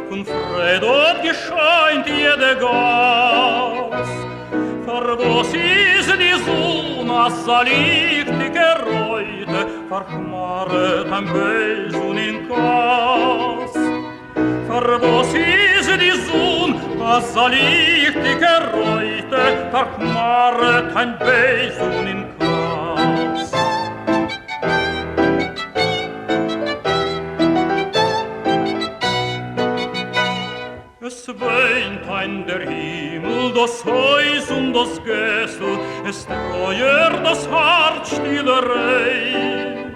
von Fred und gescheint jede Gas. Für was ist die Sonne, so liegt die Geräute, verchmaret am Bösen in Kass. Für was ist die Sonne, so liegt die Geräute, verchmaret am Bösen in Kass. Es weint ein der Himmel, das Haus und das Gessel, es treuer das Herz Stielerei.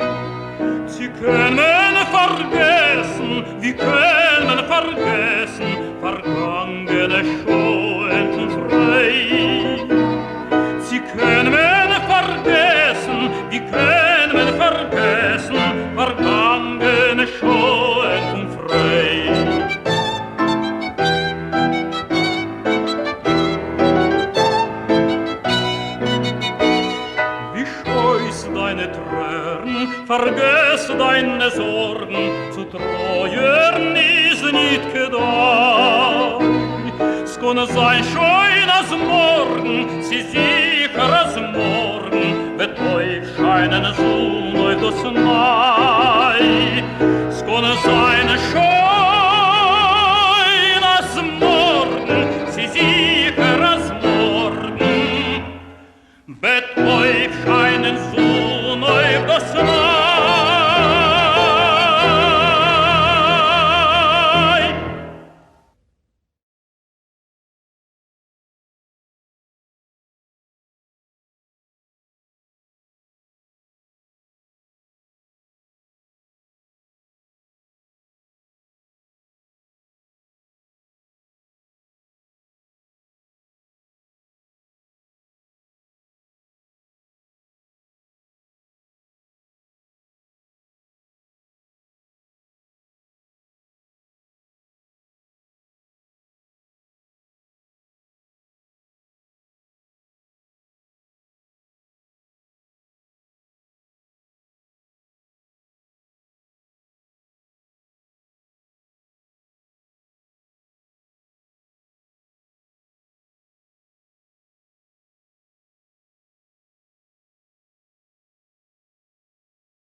Sie können vergessen, wie können vergessen, vergangene Schoen frei. Sie können vergessen, wie können vergessen, vergangene Schoen frei. Deine Tränen, vergess deine Sorgen, zu treuern ist nicht gedacht. Es kann sein schon